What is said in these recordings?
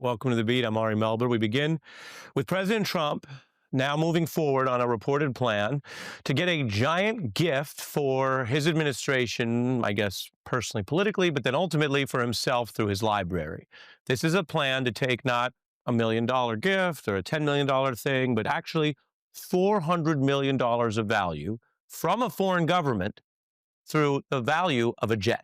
Welcome to The Beat. I'm Ari Melber. We begin with President Trump now moving forward on a reported plan to get a giant gift for his administration, I guess personally, politically, but then ultimately for himself through his library. This is a plan to take not $1 million gift or a $10 million thing, but actually $400 million of value from a foreign government through the value of a jet.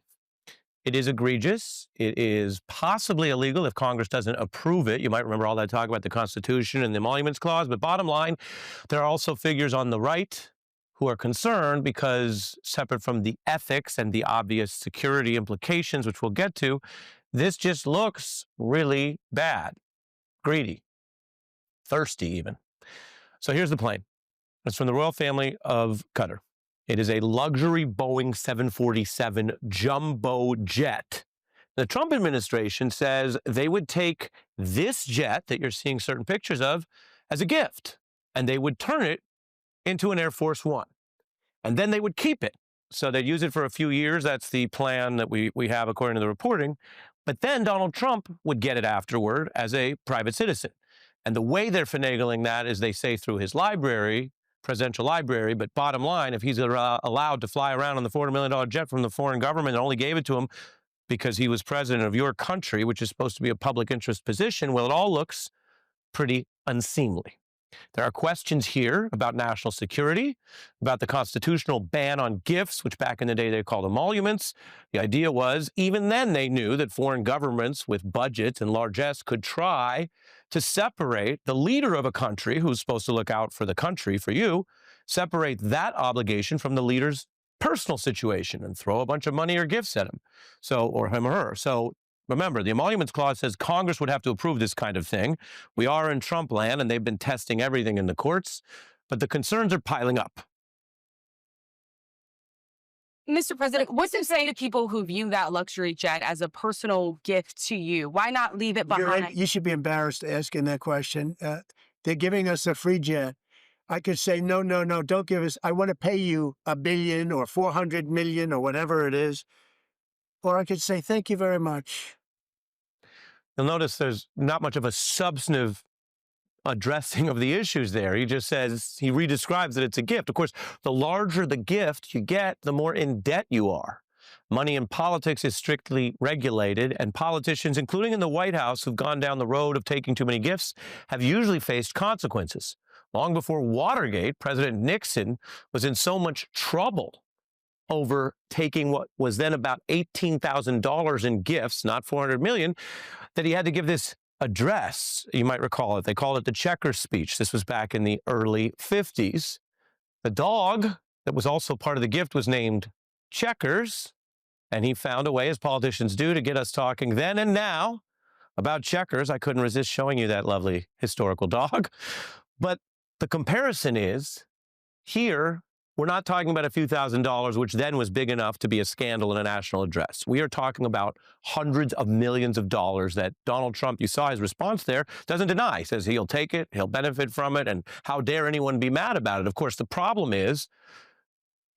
It is egregious. It is possibly illegal if Congress doesn't approve it. You might remember all that talk about the Constitution and the Emoluments Clause. But bottom line, there are also figures on the right who are concerned because, separate from the ethics and the obvious security implications, which we'll get to, this just looks really bad, greedy, thirsty even. So here's the plane. It's from the royal family of Qatar. It is a luxury Boeing 747 jumbo jet. The Trump administration says they would take this jet that you're seeing certain pictures of as a gift, and they would turn it into an Air Force One. And then they would keep it. So they'd use it for a few years. That's the plan that we have according to the reporting. But then Donald Trump would get it afterward as a private citizen. And the way they're finagling that is they say through his library, presidential library, but bottom line, if he's allowed to fly around on the $400 million jet from the foreign government and only gave it to him because he was president of your country, which is supposed to be a public interest position, well, it all looks pretty unseemly. There are questions here about national security, about the constitutional ban on gifts, which back in the day they called emoluments. The idea was, even then they knew that foreign governments with budgets and largesse could try to separate the leader of a country who's supposed to look out for the country, for you, separate that obligation from the leader's personal situation and throw a bunch of money or gifts at him, or him or her. So remember, the Emoluments Clause says Congress would have to approve this kind of thing. We are in Trump land, and they've been testing everything in the courts, but the concerns are piling up. Mr. President, what's it say to people who view that luxury jet as a personal gift to you? Why not leave it behind? You should be embarrassed asking that question. They're giving us a free jet. I could say, no, don't give us. I want to pay you $1 billion or $400 million or whatever it is. Or I could say, thank you very much. You'll notice there's not much of a substantive addressing of the issues there. He just says, he redescribes that it's a gift. Of course, the larger the gift you get, the more in debt you are. Money in politics is strictly regulated, and politicians, including in the White House, who've gone down the road of taking too many gifts, have usually faced consequences. Long before Watergate, President Nixon was in so much trouble over taking what was then about $18,000 in gifts, not $400 million, that he had to give this address. You might recall it. They called it the Checkers speech. This was back in the early 50s. The dog that was also part of the gift was named Checkers, and he found a way, as politicians do, to get us talking then and now about checkers. I couldn't resist showing you that lovely historical dog. But the comparison is, here, we're not talking about a few $1,000s, which then was big enough to be a scandal in a national address. We are talking about hundreds of millions of dollars that Donald Trump, you saw his response there, doesn't deny. He says he'll take it, he'll benefit from it, and how dare anyone be mad about it? Of course, the problem is,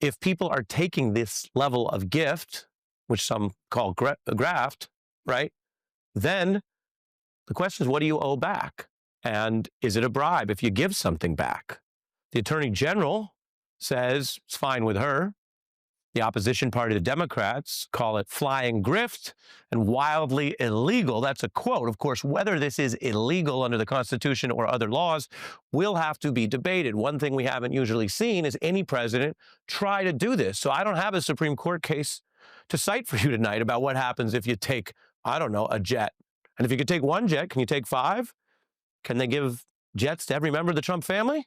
if people are taking this level of gift, which some call graft, right, then the question is, what do you owe back? And is it a bribe if you give something back? The Attorney General says it's fine with her. The opposition party, the Democrats, call it flying grift and wildly illegal. That's a quote. Of course, whether this is illegal under the Constitution or other laws will have to be debated. One thing we haven't usually seen is any president try to do this. So I don't have a Supreme Court case to cite for you tonight about what happens if you take, I don't know, a jet. And if you could take one jet, can you take 5? Can they give jets to every member of the Trump family?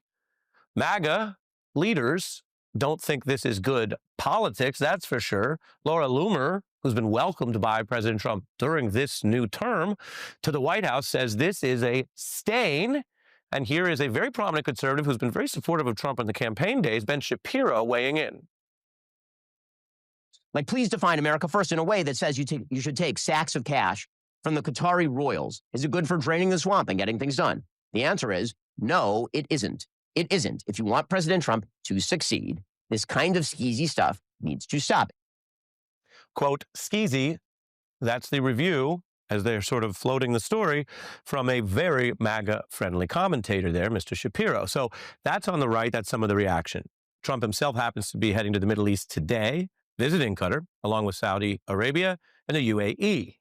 MAGA leaders don't think this is good politics, that's for sure. Laura Loomer, who's been welcomed by President Trump during this new term to the White House, says this is a stain. And here is a very prominent conservative who's been very supportive of Trump in the campaign days, Ben Shapiro, weighing in. Like, please define America first in a way that says you should take sacks of cash from the Qatari royals. Is it good for draining the swamp and getting things done? The answer is no, it isn't. It isn't. If you want President Trump to succeed, this kind of skeezy stuff needs to stop. Quote, skeezy, that's the review as they're sort of floating the story from a very MAGA-friendly commentator there, Mr. Shapiro. So that's on the right. That's some of the reaction. Trump himself happens to be heading to the Middle East today, visiting Qatar, along with Saudi Arabia and the UAE.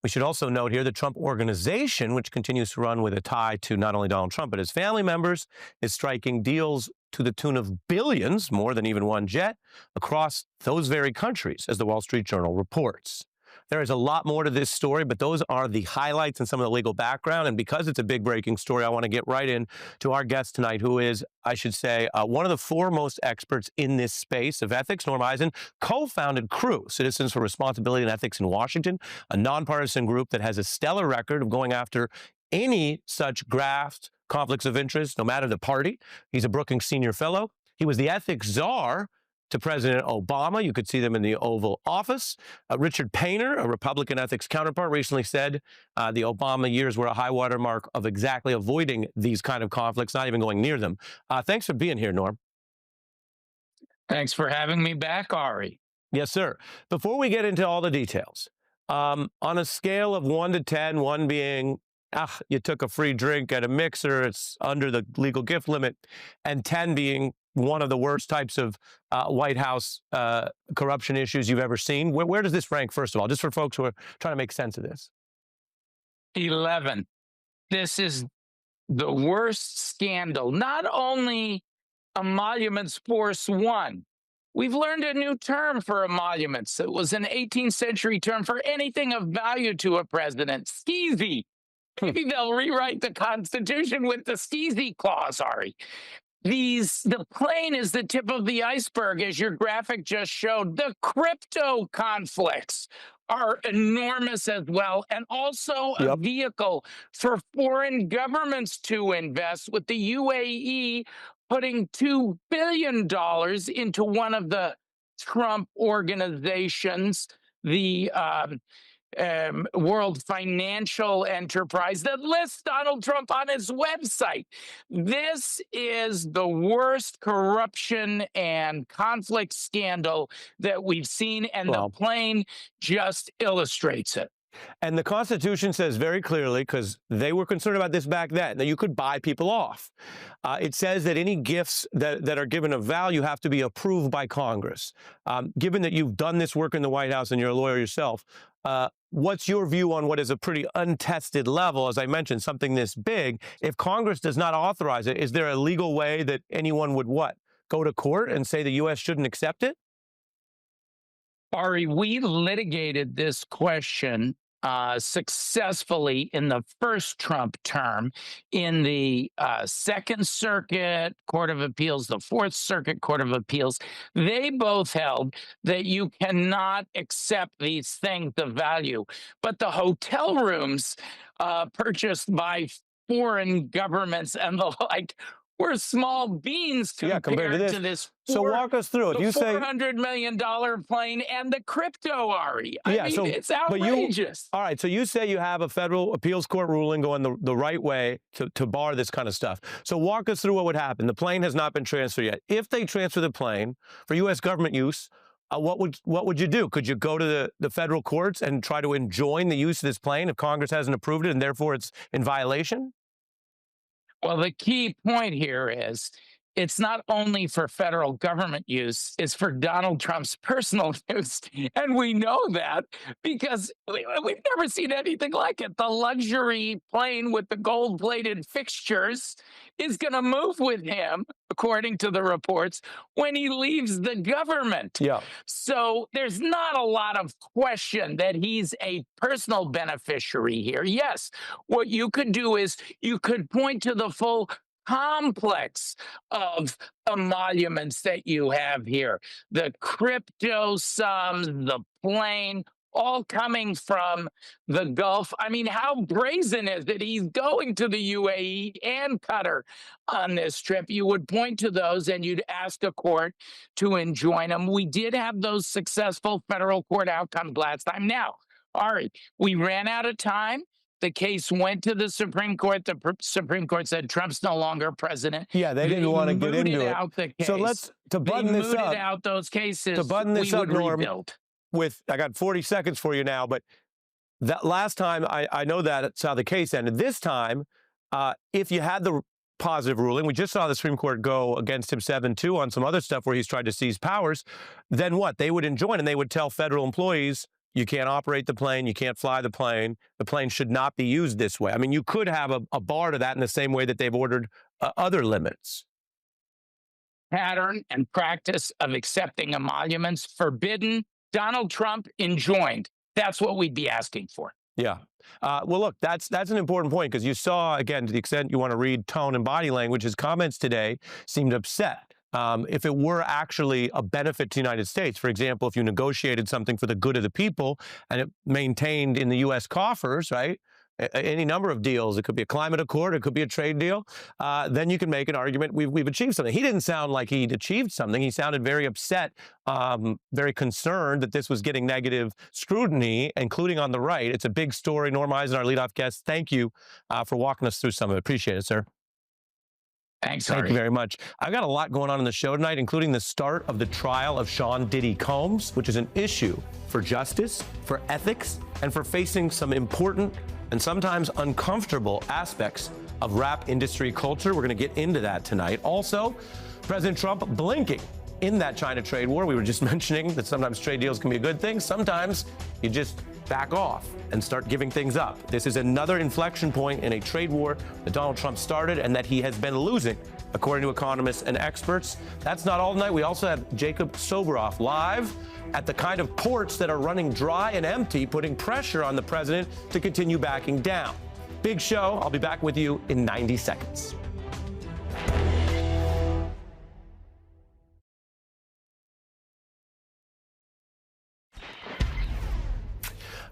We should also note here the Trump Organization, which continues to run with a tie to not only Donald Trump, but his family members, is striking deals to the tune of billions, more than even one jet, across those very countries, as the Wall Street Journal reports. There is a lot more to this story, but those are the highlights and some of the legal background. And because it's a big breaking story, I want to get right in to our guest tonight, who is, I should say, one of the foremost experts in this space of ethics. Norm Eisen co-founded CREW, Citizens for Responsibility and Ethics in Washington, a nonpartisan group that has a stellar record of going after any such graft, conflicts of interest, no matter the party. He's a Brookings Senior Fellow. He was the ethics czar to President Obama. You could see them in the Oval Office. Richard Painter, a Republican ethics counterpart, recently said the Obama years were a high water mark of exactly avoiding these kind of conflicts, not even going near them. Thanks for being here, Norm. Thanks for having me back, Ari. Yes, sir. Before we get into all the details, on a scale of 1 to 10, 1 being you took a free drink at a mixer, it's under the legal gift limit, and 10 being one of the worst types of White House corruption issues you've ever seen. Where does this rank, first of all, just for folks who are trying to make sense of this? 11. This is the worst scandal. Not only Emoluments Force 1. We've learned a new term for emoluments. It was an 18th century term for anything of value to a president. Skeezy. Maybe they'll rewrite the Constitution with the skeezy clause, Ari. The plane is the tip of the iceberg, as your graphic just showed. The crypto conflicts are enormous as well, and also a vehicle for foreign governments to invest, with the UAE putting $2 billion into one of the Trump organizations, the World Financial Enterprise, that lists Donald Trump on its website. This is the worst corruption and conflict scandal that we've seen, and the plane just illustrates it. And the Constitution says very clearly, because they were concerned about this back then, that you could buy people off. It says that any gifts that are given of value have to be approved by Congress. Given that you've done this work in the White House and you're a lawyer yourself, what's your view on what is a pretty untested level, as I mentioned, something this big? If Congress does not authorize it, is there a legal way that anyone would go to court and say the U.S. shouldn't accept it? Ari, we litigated this question successfully in the first Trump term in the Second Circuit Court of Appeals, the Fourth Circuit Court of Appeals. They both held that you cannot accept these things of value. But the hotel rooms purchased by foreign governments and the like were small beans compared to this. So walk us through it. You say $400 million plane and the crypto, Ari. I mean, it's outrageous. All right. So you say you have a federal appeals court ruling going the right way to bar this kind of stuff. So walk us through what would happen. The plane has not been transferred yet. If they transfer the plane for U.S. government use, what would you do? Could you go to the federal courts and try to enjoin the use of this plane if Congress hasn't approved it and therefore it's in violation? Well, the key point here is it's not only for federal government use, it's for Donald Trump's personal use. And we know that because we've never seen anything like it. The luxury plane with the gold-plated fixtures is going to move with him, according to the reports, when he leaves the government. Yeah. So there's not a lot of question that he's a personal beneficiary here. Yes, what you could do is you could point to the full complex of emoluments that you have here. The crypto sums, the plane, all coming from the Gulf. I mean, how brazen is it? He's going to the UAE and Qatar on this trip. You would point to those and you'd ask a court to enjoin them. We did have those successful federal court outcomes last time. Now, Ari, we ran out of time. The case went to the Supreme Court. The Supreme Court said Trump's no longer president. Yeah, they didn't want to get into it. Out the case. So to button this up, out those cases. To button this up, Norm, rebuild. I got 40 seconds for you now, but That last time, I know that's how the case ended. This time, if you had the positive ruling, we just saw the Supreme Court go against him 7-2 on some other stuff where he's tried to seize powers, then what? They would enjoin and they would tell federal employees, you can't operate the plane, you can't fly the plane should not be used this way. I mean, you could have a bar to that in the same way that they've ordered other limits. Pattern and practice of accepting emoluments forbidden, Donald Trump enjoined. That's what we'd be asking for. Yeah. Well, look, that's an important point because you saw, again, to the extent you want to read tone and body language, his comments today seemed upset. If it were actually a benefit to the United States, for example, if you negotiated something for the good of the people and it maintained in the U.S. coffers, right? Any number of deals, it could be a climate accord, it could be a trade deal, then you can make an argument we've achieved something. He didn't sound like he'd achieved something. He sounded very upset, very concerned that this was getting negative scrutiny, including on the right. It's a big story. Norm Eisen, our leadoff guest, thank you for walking us through some of it. Appreciate it, sir. Thanks, Thank you very much. I've got a lot going on in the show tonight, including the start of the trial of Sean Diddy Combs, which is an issue for justice, for ethics, and for facing some important and sometimes uncomfortable aspects of rap industry culture. We're going to get into that tonight. Also, President Trump blinking in that China trade war. We were just mentioning that sometimes trade deals can be a good thing. Sometimes you just back off and start giving things up. This is another inflection point in a trade war that Donald Trump started and that he has been losing, according to economists and experts. That's not all tonight. We also have Jacob Soboroff live at the kind of ports that are running dry and empty, putting pressure on the president to continue backing down. Big show. I'll be back with you in 90 seconds.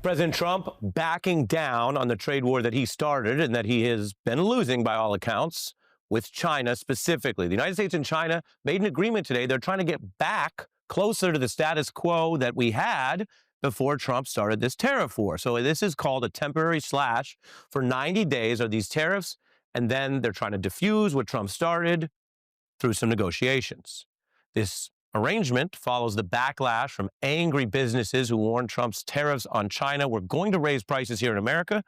President Trump backing down on the trade war that he started and that he has been losing by all accounts with China specifically. The United States and China made an agreement today. They're trying to get back closer to the status quo that we had before Trump started this tariff war. So this is called a temporary slash for 90 days are these tariffs, and then they're trying to diffuse what Trump started through some negotiations. This arrangement follows the backlash from angry businesses who warned Trump's tariffs on China were going to raise prices here in America.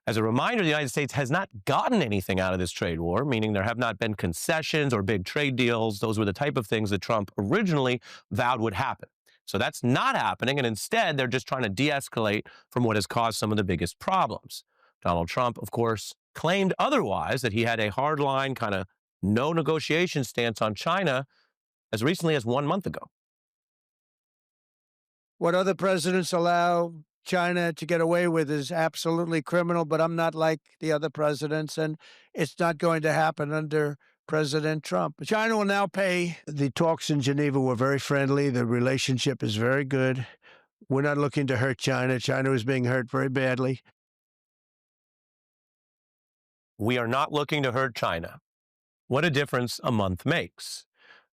As a reminder, the United States has not gotten anything out of this trade war, meaning there have not been concessions or big trade deals. Those were the type of things that Trump originally vowed would happen. So that's not happening, and instead they're just trying to de-escalate from what has caused some of the biggest problems. Donald Trump, of course, claimed otherwise, that he had a hardline kind of no negotiation stance on China as recently as 1 month ago. What other presidents allow China to get away with is absolutely criminal, but I'm not like the other presidents, and it's not going to happen under President Trump. China will now pay. The talks in Geneva were very friendly. The relationship is very good. We're not looking to hurt China. China is being hurt very badly. We are not looking to hurt China. What a difference a month makes.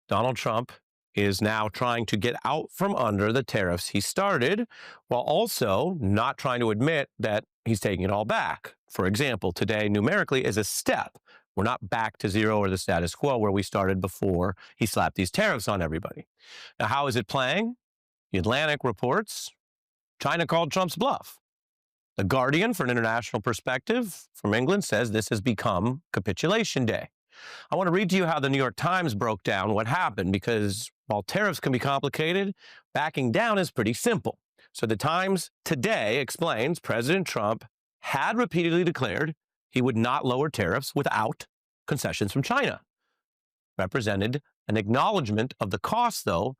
Donald Trump is now trying to get out from under the tariffs he started, while also not trying to admit that he's taking it all back. For example, today numerically is a step. We're not back to zero or the status quo where we started before he slapped these tariffs on everybody. Now, how is it playing? The Atlantic reports China called Trump's bluff. The Guardian, for an international perspective from England, says this has become capitulation day. I want to read to you how the New York Times broke down what happened, because while tariffs can be complicated, backing down is pretty simple. So the Times today explains President Trump had repeatedly declared he would not lower tariffs without concessions from China. Represented an acknowledgement of the cost, though,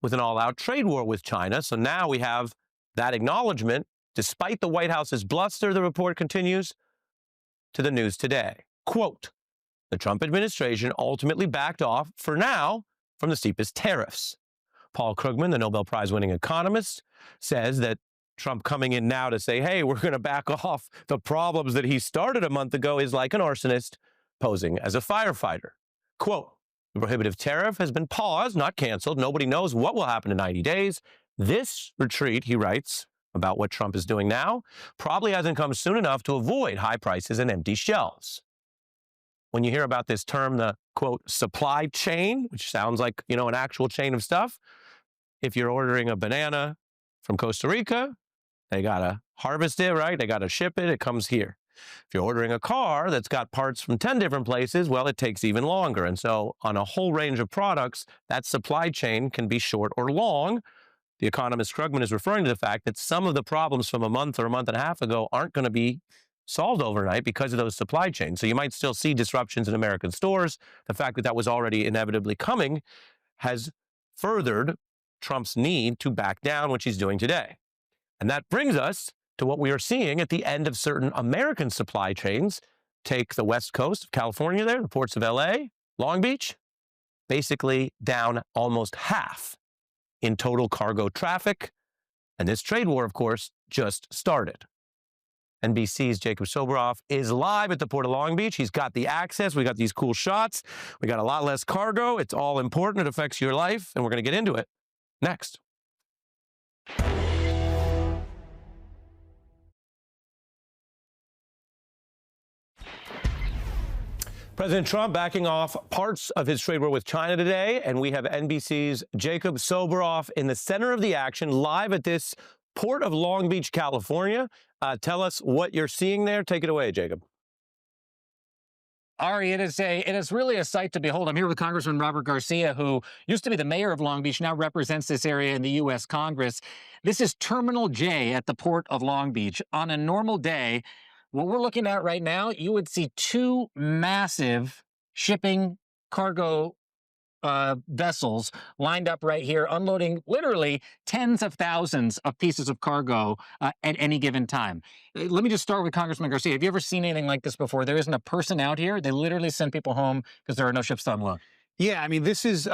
with an all-out trade war with China. So now we have that acknowledgement, despite the White House's bluster, the report continues, to the news today. Quote, the Trump administration ultimately backed off, for now, from the steepest tariffs. Paul Krugman, the Nobel Prize-winning economist, says that Trump coming in now to say, hey, we're going to back off the problems that he started a month ago is like an arsonist posing as a firefighter. Quote, the prohibitive tariff has been paused, not canceled. Nobody knows what will happen in 90 days. This retreat, he writes about what Trump is doing now, probably hasn't come soon enough to avoid high prices and empty shelves. When you hear about this term, the, quote, supply chain, which sounds like, an actual chain of stuff, if you're ordering a banana from Costa Rica, they got to harvest it, right? They got to ship it. It comes here. If you're ordering a car that's got parts from 10 different places, well, it takes even longer. And so on a whole range of products, that supply chain can be short or long. The economist Krugman is referring to the fact that some of the problems from a month or a month and a half ago aren't going to be solved overnight because of those supply chains. So you might still see disruptions in American stores. The fact that that was already inevitably coming has furthered Trump's need to back down, which he's doing today. And that brings us to what we are seeing at the end of certain American supply chains. Take the west coast of California there, the ports of LA, Long Beach, basically down almost half in total cargo traffic. And this trade war, of course, just started. NBC's Jacob Soboroff is live at the Port of Long Beach. He's got the access. We got these cool shots. We got a lot less cargo. It's all important. It affects your life. And we're going to get into it next. President Trump backing off parts of his trade war with China today, and we have NBC's Jacob Soboroff in the center of the action, live at this Port of Long Beach, California. Tell us what you're seeing there. Take it away, Jacob. Ari, it is really a sight to behold. I'm here with Congressman Robert Garcia, who used to be the mayor of Long Beach, now represents this area in the U.S. Congress. This is Terminal J at the Port of Long Beach. On a normal day, what we're looking at right now, you would see two massive shipping cargo vessels lined up right here, unloading literally tens of thousands of pieces of cargo at any given time. Let me just start with Congressman Garcia. Have you ever seen anything like this before? There isn't a person out here. They literally send people home because there are no ships to unload. Yeah, I mean, this is,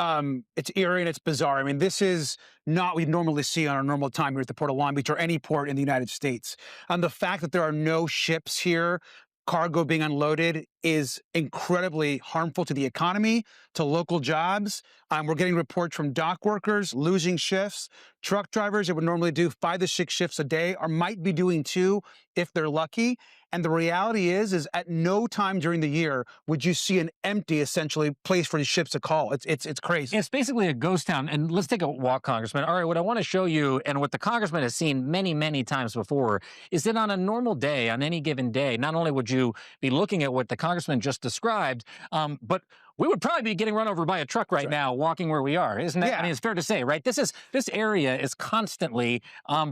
it's eerie and it's bizarre. I mean, this is not what we normally see on our normal time here at the Port of Long Beach or any port in the United States. And the fact that there are no ships here, cargo being unloaded, is incredibly harmful to the economy, to local jobs. We're getting reports from dock workers losing shifts. Truck drivers that would normally do 5 to 6 shifts a day might be doing 2 if they're lucky. And the reality is at no time during the year would you see an empty, essentially, place for these ships to call. It's crazy. It's basically a ghost town. And let's take a walk, Congressman. All right, what I want to show you, and what the Congressman has seen many, many times before, is that on a normal day, on any given day, not only would you be looking at what the Congressman just described, but we would probably be getting run over by a truck right now, walking where we are, isn't that? Yeah. I mean, it's fair to say, right? This area is constantly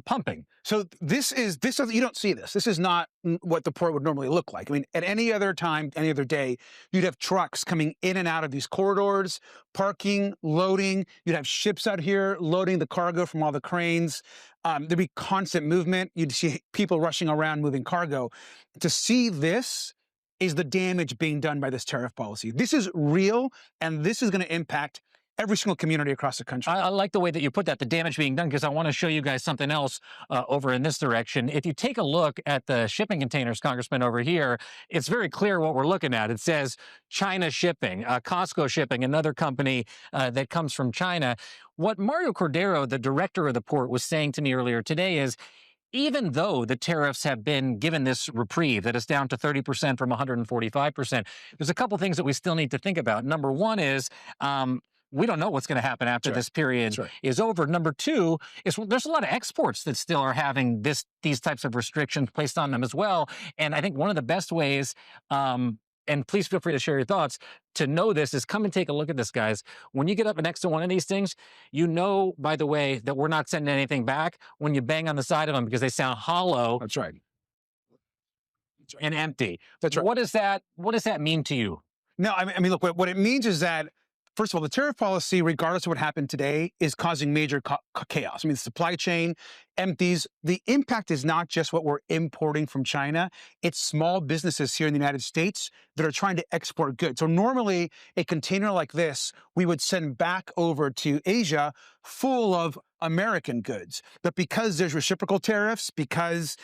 pumping. So this you don't see this. This is not what the port would normally look like. I mean, at any other time, any other day, you'd have trucks coming in and out of these corridors, parking, loading. You'd have ships out here loading the cargo from all the cranes. There'd be constant movement. You'd see people rushing around moving cargo. To see this is the damage being done by this tariff policy. This is real, and this is going to impact every single community across the country. I like the way that you put that, the damage being done, because I want to show you guys something else over in this direction. If you take a look at the shipping containers, Congressman, over here, it's very clear what we're looking at. It says China Shipping, Costco Shipping, another company that comes from China. What Mario Cordero, the director of the port, was saying to me earlier today is, even though the tariffs have been given this reprieve that is down to 30% from 145%, there's a couple things that we still need to think about. Number one is we don't know what's going to happen after this period is over. Number two is there's a lot of exports that still are having these types of restrictions placed on them as well. And I think one of the best ways, and please feel free to share your thoughts, to know this is come and take a look at this, guys. When you get up next to one of these things, you know, by the way, that we're not sending anything back when you bang on the side of them because they sound hollow. That's right. And empty. That's right. What does that mean to you? No, I mean, look, what it means is that, first of all, the tariff policy, regardless of what happened today, is causing major chaos. I mean, the supply chain empties. The impact is not just what we're importing from China. It's small businesses here in the United States that are trying to export goods. So normally, a container like this, we would send back over to Asia full of American goods. But because there's reciprocal tariffs, because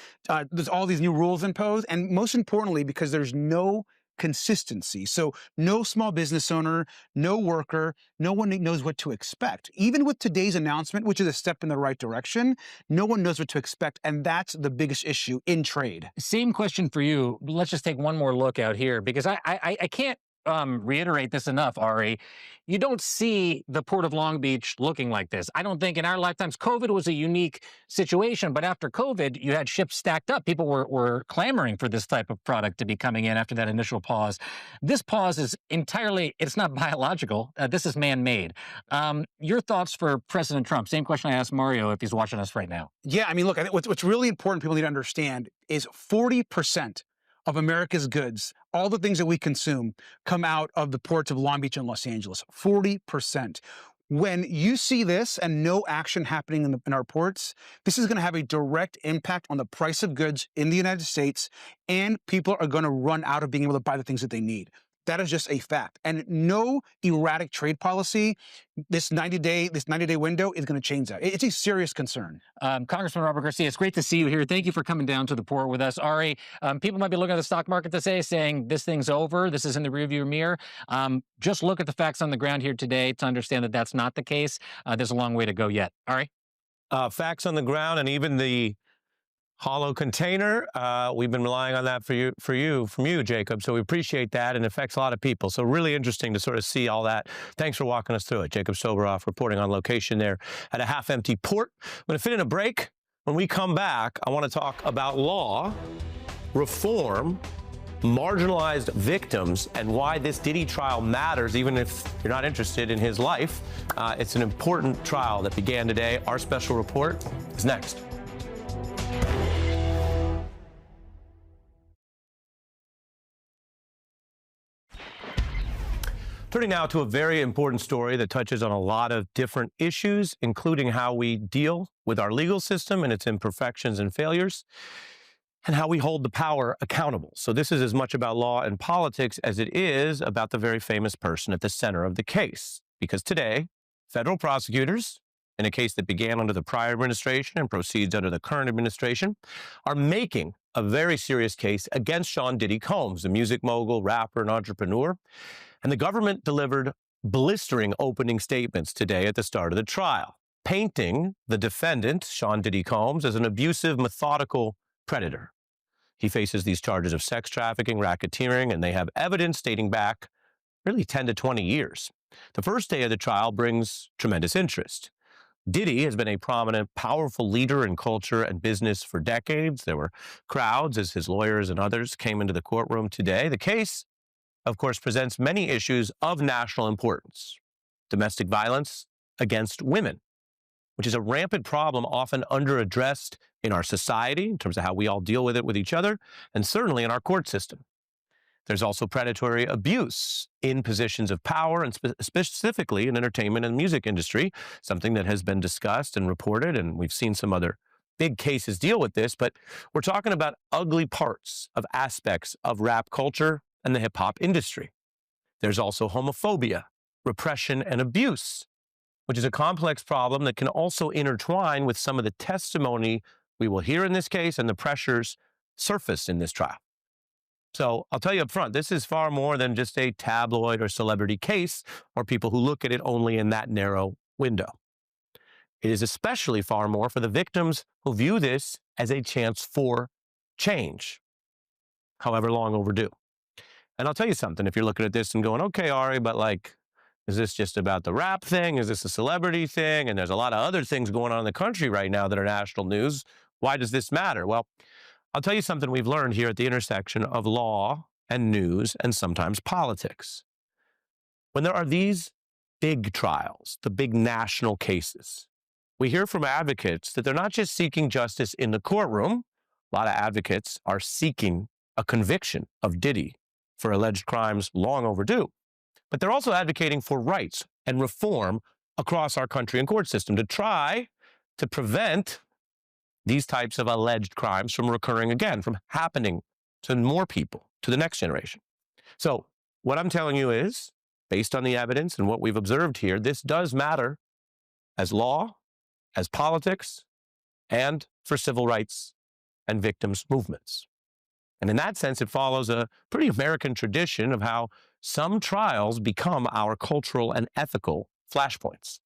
there's all these new rules imposed, and most importantly, because there's no consistency. So no small business owner, no worker, no one knows what to expect. Even with today's announcement, which is a step in the right direction, no one knows what to expect. And that's the biggest issue in trade. Same question for you. Let's just take one more look out here, because I can't reiterate this enough, Ari. You don't see the Port of Long Beach looking like this. I don't think in our lifetimes, COVID was a unique situation, but after COVID, you had ships stacked up. People were clamoring for this type of product to be coming in after that initial pause. This pause is entirely, it's not biological. This is man-made. Your thoughts for President Trump? Same question I asked Mario if he's watching us right now. Yeah, I mean, look, I think what's really important people need to understand is 40% of America's goods, all the things that we consume, come out of the ports of Long Beach and Los Angeles. 40%. When you see this and no action happening in our ports, this is going to have a direct impact on the price of goods in the United States, and people are going to run out of being able to buy the things that they need. That is just a fact. And no erratic trade policy, this 90-day window is going to change that. It's a serious concern. Congressman Robert Garcia, it's great to see you here. Thank you for coming down to the port with us. Ari, people might be looking at the stock market today saying this thing's over, this is in the rearview mirror. Just look at the facts on the ground here today to understand that that's not the case. There's a long way to go yet. Ari? Facts on the ground and even the hollow container, we've been relying on that from you, Jacob. So we appreciate that, and it affects a lot of people. So really interesting to sort of see all that. Thanks for walking us through it. Jacob Soboroff reporting on location there at a half-empty port. I'm going to fit in a break. When we come back, I want to talk about law, reform, marginalized victims, and why this Diddy trial matters, even if you're not interested in his life. It's an important trial that began today. Our special report is next. Turning now to a very important story that touches on a lot of different issues, including how we deal with our legal system and its imperfections and failures, and how we hold the power accountable. So this is as much about law and politics as it is about the very famous person at the center of the case. Because today, federal prosecutors, in a case that began under the prior administration and proceeds under the current administration, are making a very serious case against Sean Diddy Combs, the music mogul, rapper, and entrepreneur. And the government delivered blistering opening statements today at the start of the trial, painting the defendant, Sean Diddy Combs, as an abusive, methodical predator. He faces these charges of sex trafficking, racketeering, and they have evidence dating back really 10 to 20 years. The first day of the trial brings tremendous interest. Diddy has been a prominent, powerful leader in culture and business for decades. There were crowds as his lawyers and others came into the courtroom today. The case, of course, presents many issues of national importance. Domestic violence against women, which is a rampant problem often underaddressed in our society in terms of how we all deal with it with each other, and certainly in our court system. There's also predatory abuse in positions of power, and specifically in entertainment and music industry, something that has been discussed and reported, and we've seen some other big cases deal with this, but we're talking about ugly parts of aspects of rap culture and the hip-hop industry. There's also homophobia, repression, and abuse, which is a complex problem that can also intertwine with some of the testimony we will hear in this case and the pressures surfaced in this trial. So I'll tell you up front, this is far more than just a tabloid or celebrity case or people who look at it only in that narrow window. It is especially far more for the victims who view this as a chance for change, however long overdue. And I'll tell you something, if you're looking at this and going, okay, Ari, but like, is this just about the rap thing? Is this a celebrity thing? And there's a lot of other things going on in the country right now that are national news. Why does this matter? Well, I'll tell you something we've learned here at the intersection of law and news and sometimes politics. When there are these big trials, the big national cases, we hear from advocates that they're not just seeking justice in the courtroom. A lot of advocates are seeking a conviction of Diddy for alleged crimes long overdue. But they're also advocating for rights and reform across our country and court system to try to prevent these types of alleged crimes from recurring again, from happening to more people, to the next generation. So what I'm telling you is, based on the evidence and what we've observed here, this does matter as law, as politics, and for civil rights and victims' movements. And in that sense, it follows a pretty American tradition of how some trials become our cultural and ethical flashpoints.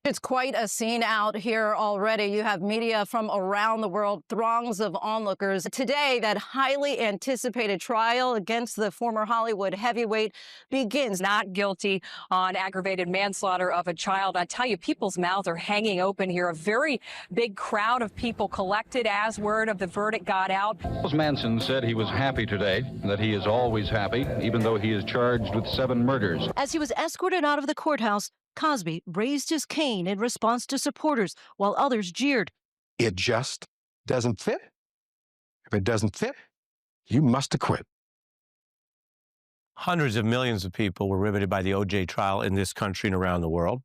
It's quite a scene out here already. You have media from around the world, throngs of onlookers. Today, that highly anticipated trial against the former Hollywood heavyweight begins. Not guilty on aggravated manslaughter of a child. I tell you, people's mouths are hanging open here. A very big crowd of people collected as word of the verdict got out. Charles Manson said he was happy today, that he is always happy, even though he is charged with 7 murders. As he was escorted out of the courthouse, Cosby raised his cane in response to supporters, while others jeered. It just doesn't fit. If it doesn't fit, you must acquit. Hundreds of millions of people were riveted by the O.J. trial in this country and around the world.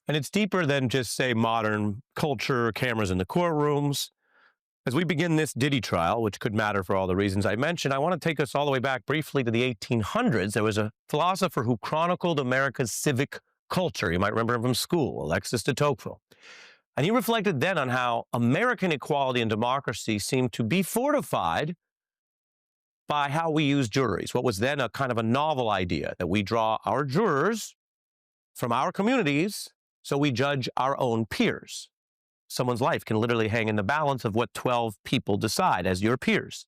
And it's deeper than just, say, modern culture, cameras in the courtrooms. As we begin this Diddy trial, which could matter for all the reasons I mentioned, I want to take us all the way back briefly to the 1800s. There was a philosopher who chronicled America's civic culture. You might remember him from school, Alexis de Tocqueville. And he reflected then on how American equality and democracy seemed to be fortified by how we use juries. What was then a kind of a novel idea, that we draw our jurors from our communities so we judge our own peers. Someone's life can literally hang in the balance of what 12 people decide as your peers.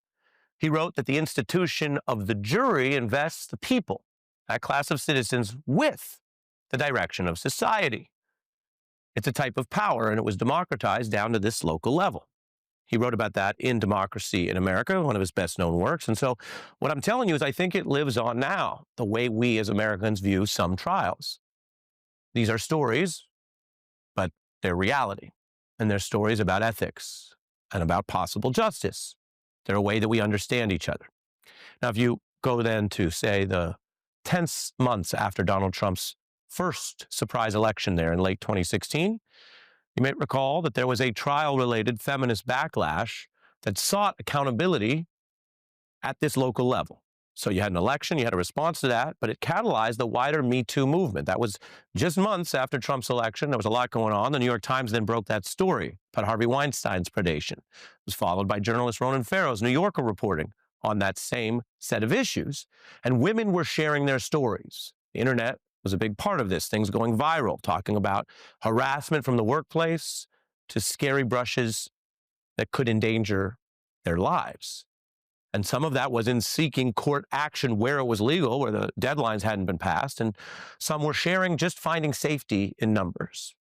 He wrote that the institution of the jury invests the people, that class of citizens, with the direction of society. It's a type of power, and it was democratized down to this local level. He wrote about that in Democracy in America, one of his best-known works. And so what I'm telling you is I think it lives on now, the way we as Americans view some trials. These are stories, but they're reality. And they're stories about ethics and about possible justice. They're a way that we understand each other. Now, if you go then to, say, the tense months after Donald Trump's first surprise election there in late 2016, you may recall that there was a trial-related feminist backlash that sought accountability at this local level. So you had an election, you had a response to that, but it catalyzed the wider Me Too movement. That was just months after Trump's election. There was a lot going on. The New York Times then broke that story about Harvey Weinstein's predation. It was followed by journalist Ronan Farrow's New Yorker reporting on that same set of issues. And women were sharing their stories. The internet was a big part of this, things going viral, talking about harassment from the workplace to scary brushes that could endanger their lives. And some of that was in seeking court action where it was legal, where the deadlines hadn't been passed, and some were sharing just finding safety in numbers.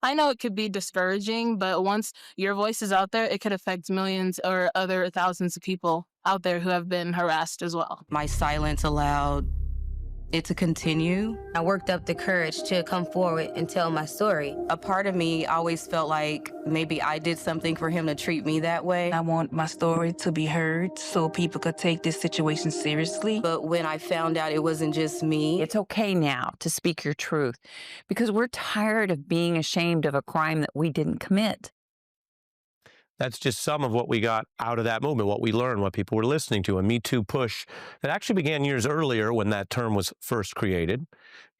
I know it could be discouraging, but once your voice is out there, it could affect millions or other thousands of people out there who have been harassed as well. My silence allowed it to continue. I worked up the courage to come forward and tell my story. A part of me always felt like maybe I did something for him to treat me that way. I want my story to be heard so people could take this situation seriously. But when I found out it wasn't just me. It's okay now to speak your truth because we're tired of being ashamed of a crime that we didn't commit. That's just some of what we got out of that movement, what we learned, what people were listening to, a Me Too push that actually began years earlier when that term was first created.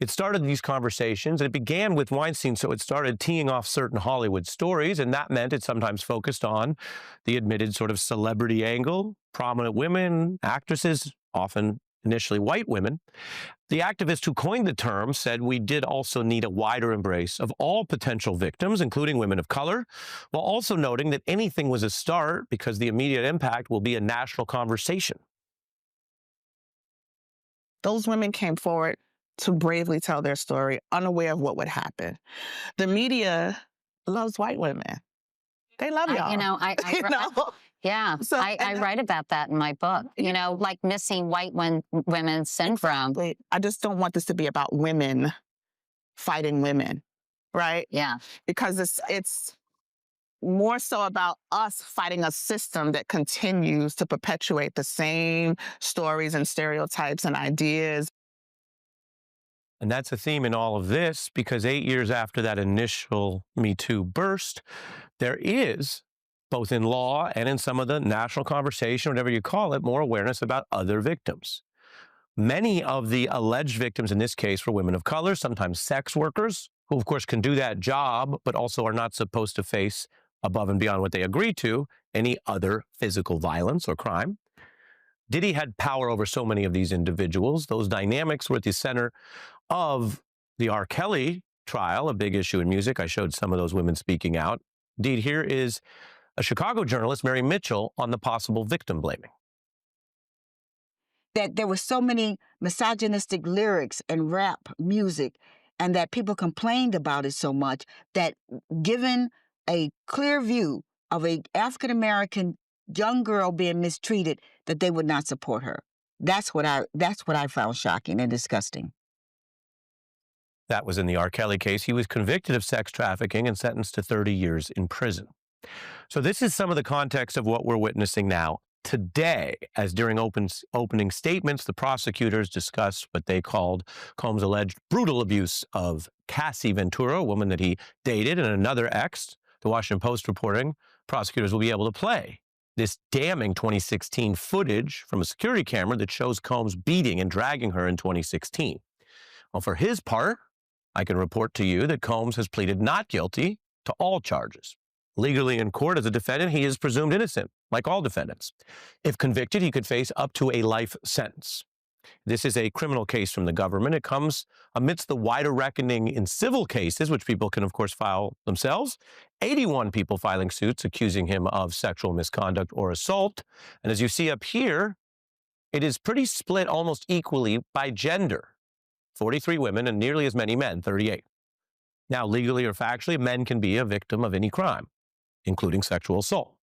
It started these conversations, and it began with Weinstein, so it started teeing off certain Hollywood stories, and that meant it sometimes focused on the admitted sort of celebrity angle, prominent women, actresses, often initially white women. The activist who coined the term said we did also need a wider embrace of all potential victims, including women of color, while also noting that anything was a start because the immediate impact will be a national conversation. Those women came forward to bravely tell their story, unaware of what would happen. The media loves white women. They love y'all. Yeah, so, I write about that in my book, like missing white women's syndrome. Exactly. I just don't want this to be about women fighting women, right? Yeah. Because it's more so about us fighting a system that continues to perpetuate the same stories and stereotypes and ideas. And that's a theme in all of this, because 8 years after that initial Me Too burst, there is, both in law and in some of the national conversation, whatever you call it, more awareness about other victims. Many of the alleged victims in this case were women of color, sometimes sex workers, who of course can do that job, but also are not supposed to face, above and beyond what they agree to, any other physical violence or crime. Diddy had power over so many of these individuals. Those dynamics were at the center of The R. Kelly trial, a big issue in music. I showed some of those women speaking out. Indeed, here is a Chicago journalist, Mary Mitchell, on the possible victim blaming. That there were so many misogynistic lyrics and rap music, and that people complained about it so much that given a clear view of a African-American young girl being mistreated, that they would not support her. That's what I found shocking and disgusting. That was in the R. Kelly case. He was convicted of sex trafficking and sentenced to 30 years in prison. So this is some of the context of what we're witnessing now. Today, as during opening statements, the prosecutors discussed what they called Combs' alleged brutal abuse of Cassie Ventura, a woman that he dated, and another ex. The Washington Post reporting prosecutors will be able to play this damning 2016 footage from a security camera that shows Combs beating and dragging her in 2016. Well, for his part, I can report to you that Combs has pleaded not guilty to all charges. Legally in court as a defendant, he is presumed innocent, like all defendants. If convicted, he could face up to a life sentence. This is a criminal case from the government. It comes amidst the wider reckoning in civil cases, which people can, of course, file themselves. 81 people filing suits accusing him of sexual misconduct or assault. And as you see up here, it is pretty split almost equally by gender. 43 women and nearly as many men, 38. Now, legally or factually, men can be a victim of any crime, including sexual assault.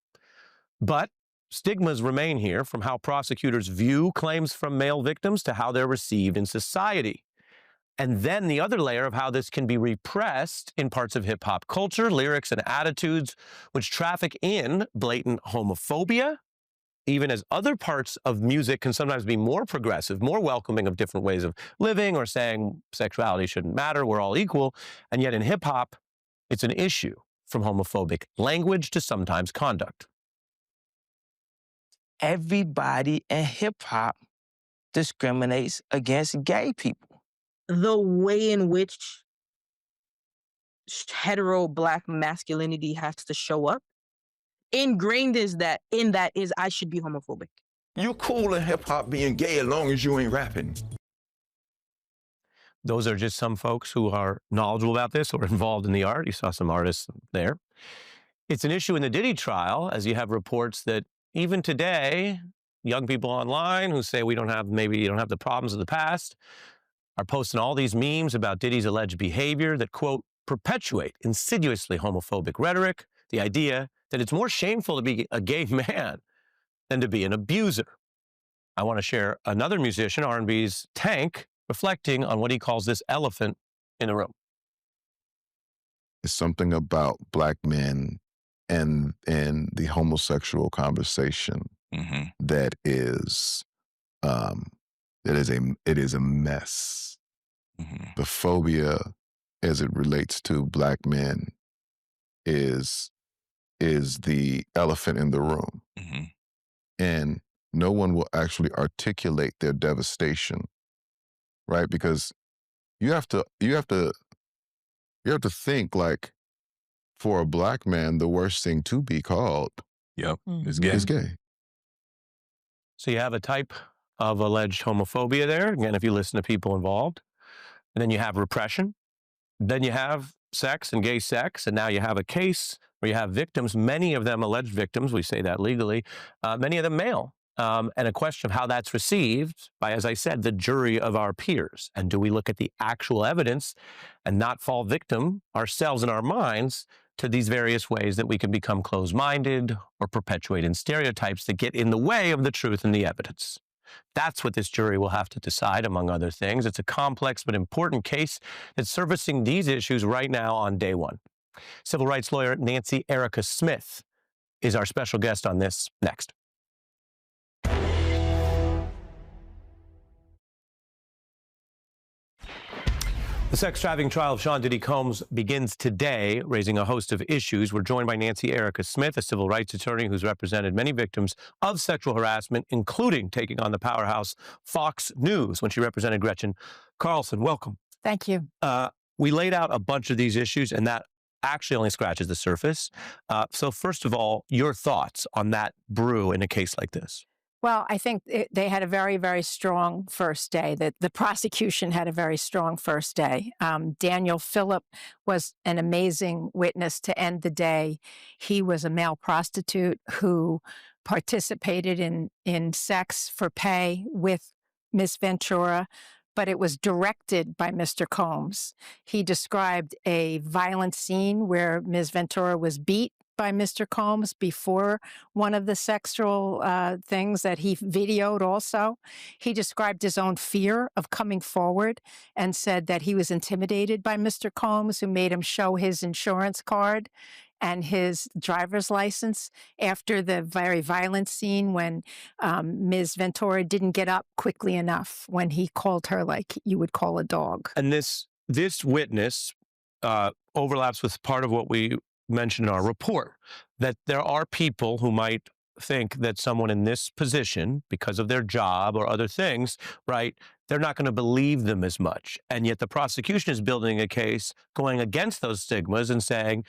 But stigmas remain here, from how prosecutors view claims from male victims to how they're received in society. And then the other layer of how this can be repressed in parts of hip-hop culture, lyrics and attitudes which traffic in blatant homophobia, even as other parts of music can sometimes be more progressive, more welcoming of different ways of living or saying sexuality shouldn't matter, we're all equal. And yet in hip-hop, it's an issue, from homophobic language to sometimes conduct. Everybody in hip-hop discriminates against gay people. The way in which hetero Black masculinity has to show up, ingrained in that is I should be homophobic. You cool in hip-hop being gay as long as you ain't rapping. Those are just some folks who are knowledgeable about this or involved in the art. You saw some artists there. It's an issue in the Diddy trial, as you have reports that even today, young people online who say maybe you don't have the problems of the past, are posting all these memes about Diddy's alleged behavior that, quote, perpetuate insidiously homophobic rhetoric, the idea that it's more shameful to be a gay man than to be an abuser. I want to share another musician, R&B's Tank, reflecting on what he calls this elephant in the room. It's something about Black men and the homosexual conversation that is it is a mess. The phobia as it relates to Black men is the elephant in the room. And no one will actually articulate their devastation, right? Because you have to think, like, for a Black man, the worst thing to be called is gay. So you have a type of alleged homophobia there, again, if you listen to people involved. And then you have repression. Then you have sex and gay sex. And now you have a case where you have victims, many of them alleged victims, we say that legally, many of them male. And a question of how that's received by, as I said, the jury of our peers. And do we look at the actual evidence and not fall victim ourselves in our minds to these various ways that we can become closed-minded or perpetuate in stereotypes that get in the way of the truth and the evidence? That's what this jury will have to decide, among other things. It's a complex but important case that's servicing these issues right now on day one. Civil rights lawyer Nancy Erica Smith is our special guest on this next. The sex trafficking trial of Sean Diddy Combs begins today, raising a host of issues. We're joined by Nancy Erica Smith, a civil rights attorney who's represented many victims of sexual harassment, including taking on the powerhouse Fox News when she represented Gretchen Carlson. Welcome. Thank you. We laid out a bunch of these issues, and that actually only scratches the surface. So first of all, your thoughts on that brew in a case like this? Well, I think they had a very, very strong first day. That the prosecution had a very strong first day. Daniel Phillip was an amazing witness to end the day. He was a male prostitute who participated in sex for pay with Ms. Ventura, but it was directed by Mr. Combs. He described a violent scene where Ms. Ventura was beat by Mr. Combs before one of the sexual things that he videoed also. He described his own fear of coming forward and said that he was intimidated by Mr. Combs, who made him show his insurance card and his driver's license after the very violent scene when Ms. Ventura didn't get up quickly enough when he called her like you would call a dog. And this witness overlaps with part of what we mentioned in our report, that there are people who might think that someone in this position, because of their job or other things, right, they're not going to believe them as much. And yet the prosecution is building a case going against those stigmas and saying,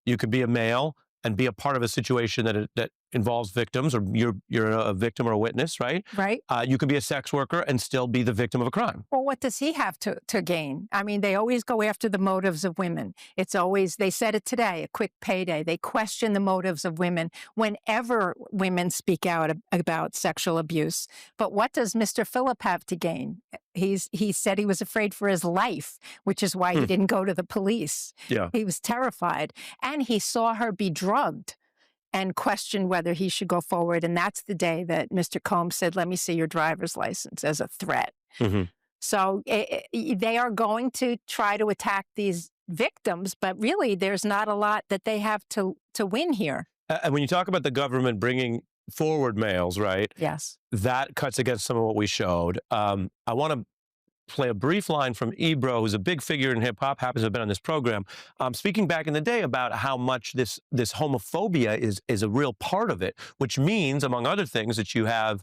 you could be a male and be a part of a situation that involves victims, or you're a victim or a witness, right? Right. You could be a sex worker and still be the victim of a crime. Well, what does he have to gain? I mean, they always go after the motives of women. It's always, they said it today, a quick payday. They question the motives of women whenever women speak out about sexual abuse. But what does Mr. Phillip have to gain? He said he was afraid for his life, which is why he didn't go to the police. Yeah. He was terrified. And he saw her be drugged and questioned whether he should go forward. And that's the day that Mr. Combs said, let me see your driver's license, as a threat. Mm-hmm. So they are going to try to attack these victims, but really there's not a lot that they have to win here. And when you talk about the government bringing forward males, right? Yes. That cuts against some of what we showed. I want to play a brief line from Ebro, who's a big figure in hip hop, happens to have been on this program, speaking back in the day about how much this homophobia is a real part of it, which means, among other things, that you have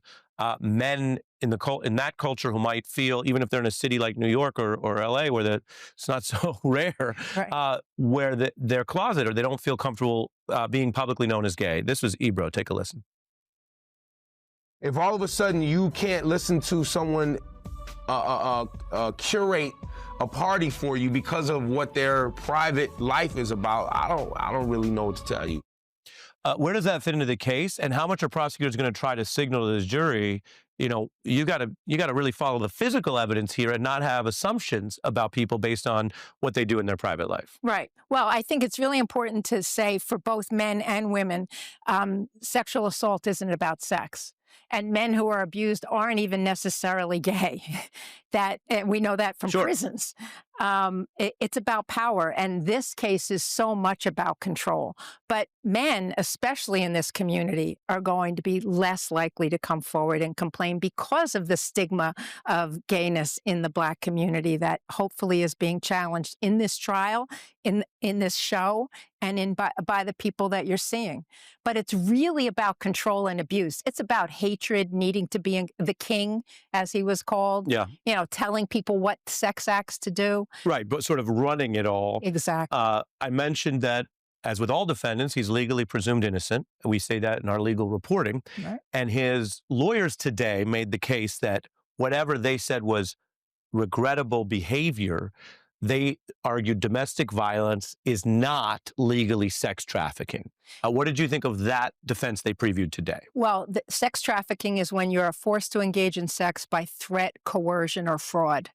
men in that culture who might feel, even if they're in a city like New York or LA, where it's not so rare, right, where they're closeted or they don't feel comfortable being publicly known as gay. This was Ebro. Take a listen. If all of a sudden you can't listen to someone curate a party for you because of what their private life is about, I don't really know what to tell you. Where does that fit into the case, and how much are prosecutors going to try to signal to this jury, you know, you got to really follow the physical evidence here and not have assumptions about people based on what they do in their private life? Right. Well, I think it's really important to say for both men and women, sexual assault isn't about sex. And men who are abused aren't even necessarily gay. We know that from prisons. It's about power. And this case is so much about control. But men, especially in this community, are going to be less likely to come forward and complain because of the stigma of gayness in the Black community that hopefully is being challenged in this trial, in this show, and by the people that you're seeing. But it's really about control and abuse. It's about hatred, needing to be the king, as he was called. Yeah. You know, telling people what sex acts to do. Right, but sort of running it all. Exactly. I mentioned that, as with all defendants, he's legally presumed innocent. We say that in our legal reporting. Right. And his lawyers today made the case that whatever they said was regrettable behavior, they argued domestic violence is not legally sex trafficking. What did you think of that defense they previewed today? Well, sex trafficking is when you're forced to engage in sex by threat, coercion, or fraud.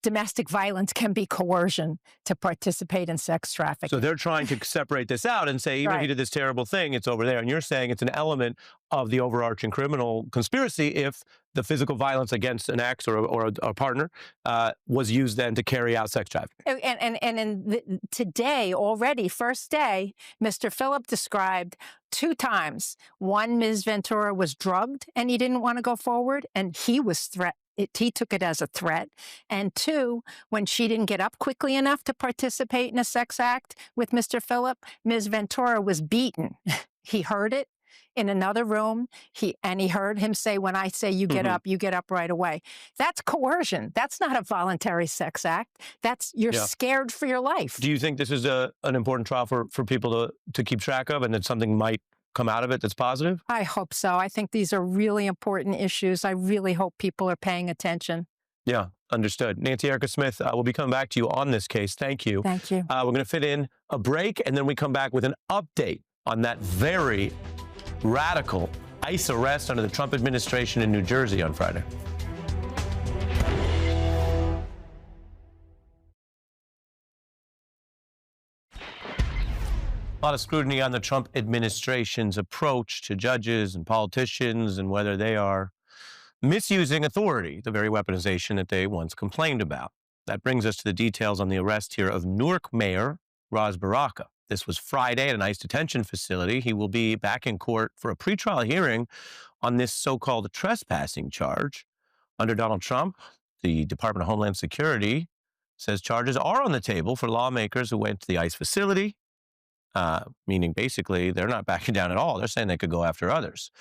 Domestic violence can be coercion to participate in sex trafficking. So they're trying to separate this out and say, even if he did this terrible thing, it's over there. And you're saying it's an element of the overarching criminal conspiracy if the physical violence against an ex or a partner was used then to carry out sex trafficking. And today, already, first day, Mr. Phillip described 2 times. One, Ms. Ventura was drugged and he didn't want to go forward, and he was he took it as a threat. And 2, when she didn't get up quickly enough to participate in a sex act with Mr. Phillip, Ms. Ventura was beaten. He heard it in another room. He heard him say, when I say you get up, you get up right away. That's coercion. That's not a voluntary sex act. You're scared for your life. Do you think this is an important trial for people to keep track of, and that something might come out of it that's positive? I hope so. I think these are really important issues. I really hope people are paying attention. Yeah, understood. Nancy Erica Smith, we'll be coming back to you on this case. Thank you. Thank you. We're going to fit in a break, and then we come back with an update on that very radical ICE arrest under the Trump administration in New Jersey on Friday. A lot of scrutiny on the Trump administration's approach to judges and politicians and whether they are misusing authority, the very weaponization that they once complained about. That brings us to the details on the arrest here of Newark Mayor Ras Baraka. This was Friday at an ICE detention facility. He will be back in court for a pretrial hearing on this so-called trespassing charge. Under Donald Trump, the Department of Homeland Security says charges are on the table for lawmakers who went to the ICE facility, meaning basically they're not backing down at all. They're saying they could go after others.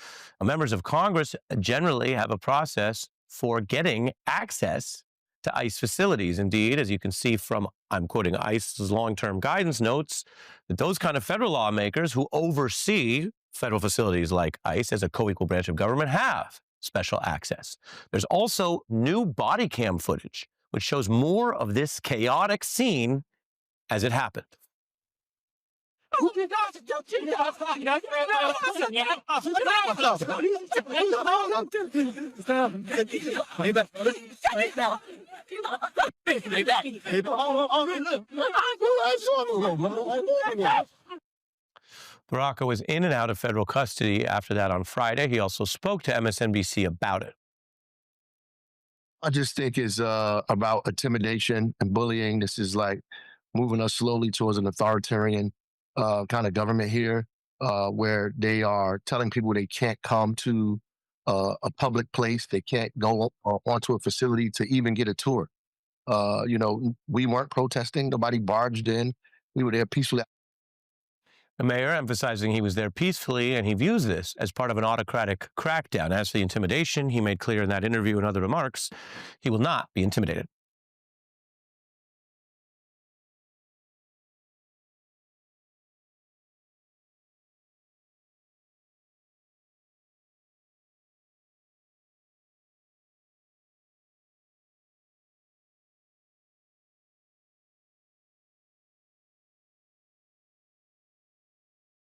Members of Congress generally have a process for getting access to ICE facilities. Indeed, as you can see from, I'm quoting ICE's long-term guidance notes, that those kind of federal lawmakers who oversee federal facilities like ICE as a co-equal branch of government have special access. There's also new body cam footage, which shows more of this chaotic scene as it happened. Baraka was in and out of federal custody after that on Friday. He also spoke to MSNBC about it. I just think it's about intimidation and bullying. This is like moving us slowly towards an authoritarian kind of government here, where they are telling people they can't come to a public place. They can't go onto a facility to even get a tour. You know, we weren't protesting. Nobody barged in. We were there peacefully. The mayor emphasizing he was there peacefully, and he views this as part of an autocratic crackdown. As for the intimidation, he made clear in that interview and other remarks, he will not be intimidated.